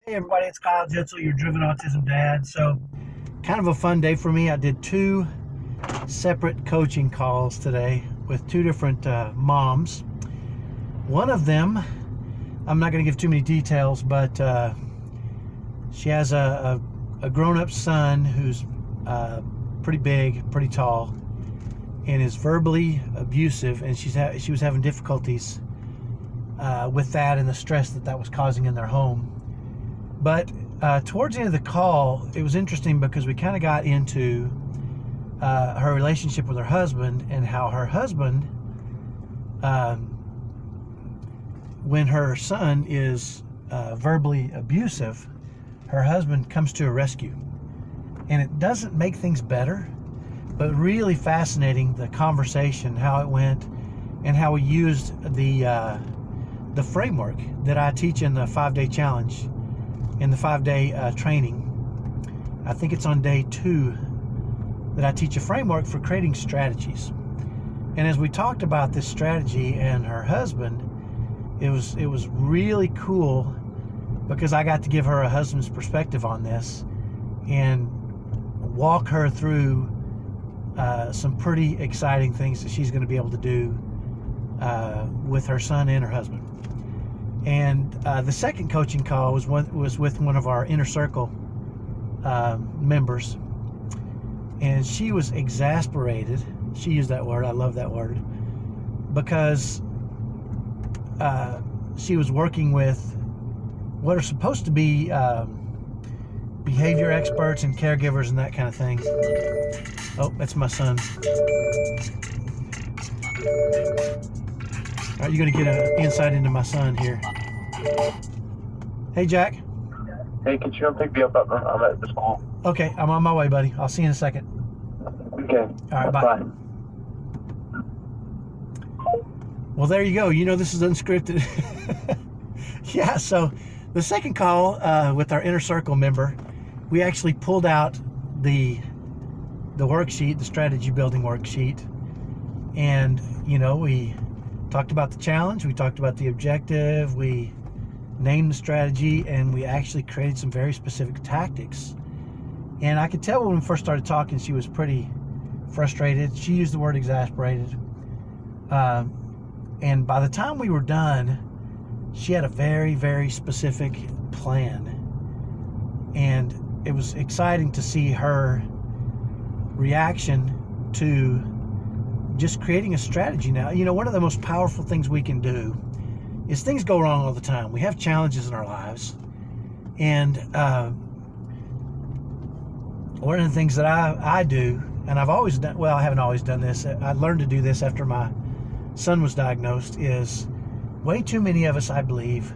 Hey everybody, it's Kyle Jitzel, your Driven Autism Dad. So, kind of a fun day for me. I did two separate coaching calls today with two different moms. One of them, I'm not going to give too many details, but she has a grown-up son who's pretty big, pretty tall, and is verbally abusive, and she was having difficulties with that and the stress that was causing in their home. But towards the end of the call, it was interesting because we kind of got into her relationship with her husband and how her husband, when her son is verbally abusive, her husband comes to her rescue. And it doesn't make things better, but really fascinating, the conversation, how it went, and how we used the framework that I teach in the 5-day challenge, in the 5-day training. I think it's on day 2 that I teach a framework for creating strategies. And as we talked about this strategy and her husband, it was really cool because I got to give her a husband's perspective on this and walk her through some pretty exciting things that she's going to be able to do with her son and her husband. And the second coaching call was with one of our inner circle members, and she was exasperated. She used that word. I love that word, because she was working with what are supposed to be behavior experts and caregivers and that kind of thing. Oh, that's my son. All right, you're going to get an insight into my son here. Hey, Jack. Hey, can you come pick me up? I'm at the school. Okay, I'm on my way, buddy. I'll see you in a second. Okay. All right, bye. Well, there you go. You know this is unscripted. Yeah, so the second call with our inner circle member, we actually pulled out the worksheet, the strategy building worksheet, and we talked about the challenge, we talked about the objective, we named the strategy, and we actually created some very specific tactics. And I could tell when we first started talking, she was pretty frustrated. She used the word exasperated. And by the time we were done, she had a very, very specific plan. And it was exciting to see her reaction to just creating a strategy. Now, one of the most powerful things we can do is things go wrong all the time. We have challenges in our lives. And one of the things that I do, and I've always done, well, I haven't always done this, I learned to do this after my son was diagnosed, is way too many of us, I believe,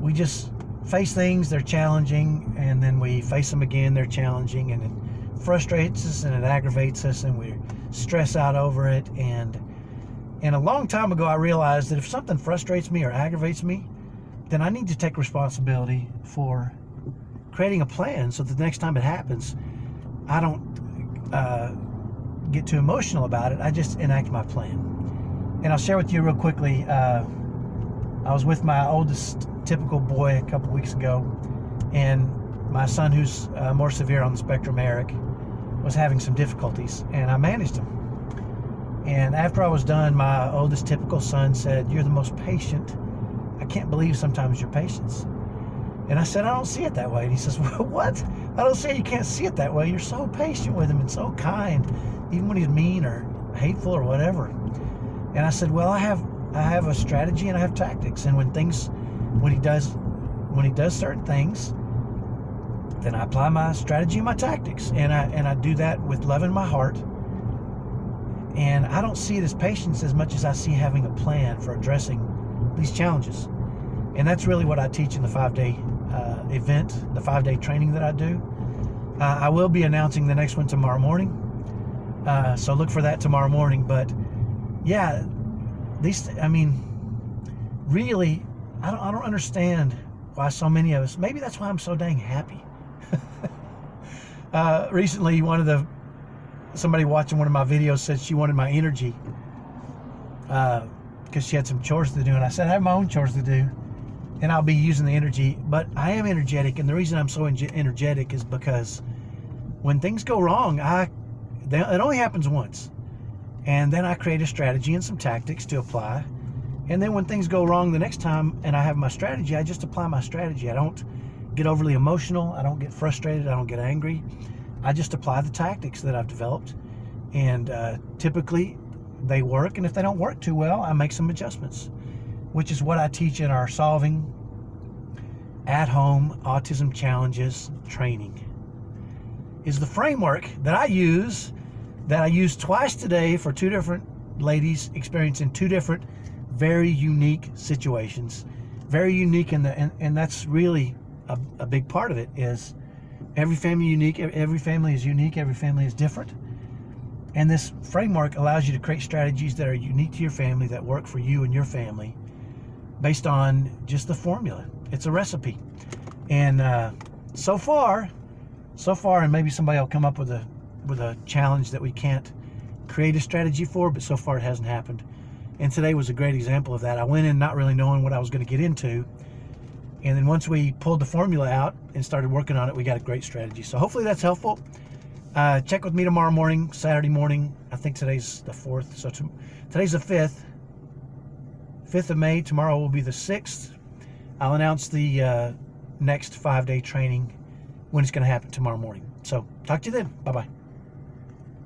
we just face things, they're challenging, and then we face them again, they're challenging, and it frustrates us and it aggravates us, and we stress out over it. And a long time ago, I realized that if something frustrates me or aggravates me, then I need to take responsibility for creating a plan so that the next time it happens, I don't get too emotional about it. I just enact my plan. And I'll share with you real quickly, I was with my oldest typical boy a couple weeks ago, and my son, who's more severe on the spectrum, Eric, was having some difficulties, and I managed him. And after I was done, my oldest typical son said, "You're the most patient. I can't believe sometimes your patience." And I said, "I don't see it that way." And he says, "Well, what? I don't say you can't see it that way. You're so patient with him and so kind, even when he's mean or hateful or whatever." And I said, "Well, I have a strategy and I have tactics. And when he does certain things, then I apply my strategy and my tactics, and I do that with love in my heart. And I don't see it as patience as much as I see having a plan for addressing these challenges." And that's really what I teach in the 5-day event, the 5-day training that I do. I will be announcing the next one tomorrow morning, so look for that tomorrow morning. But yeah, really, I don't understand why so many of us, maybe that's why I'm so dang happy. Recently, somebody watching one of my videos said she wanted my energy because she had some chores to do, and I said I have my own chores to do. and I'll be using the energy. But I am energetic, and the reason I'm so energetic is because when things go wrong, it only happens once, and then I create a strategy and some tactics to apply. And then when things go wrong the next time and I have my strategy, I just apply my strategy. I don't get overly emotional. I don't get frustrated. I don't get angry. I just apply the tactics that I've developed, and typically they work. And if they don't work too well, I make some adjustments, which is what I teach in our Solving at Home Autism Challenges training. Is the framework that I use twice today for two different ladies experiencing two different very unique situations. Very unique, and that's really a big part of it. Is every family unique, every family is unique, every family is different. And this framework allows you to create strategies that are unique to your family, that work for you and your family, based on just the formula. It's a recipe. And so far, and maybe somebody will come up with a challenge that we can't create a strategy for, but so far it hasn't happened. And today was a great example of that. I went in not really knowing what I was going to get into, and then once we pulled the formula out and started working on it, we got a great strategy. So hopefully that's helpful. Check with me tomorrow morning, Saturday morning. I think today's the 4th, so today's the 5th of May. Tomorrow will be the 6th. I'll announce the next 5-day training when it's going to happen tomorrow morning. So talk to you then. Bye-bye.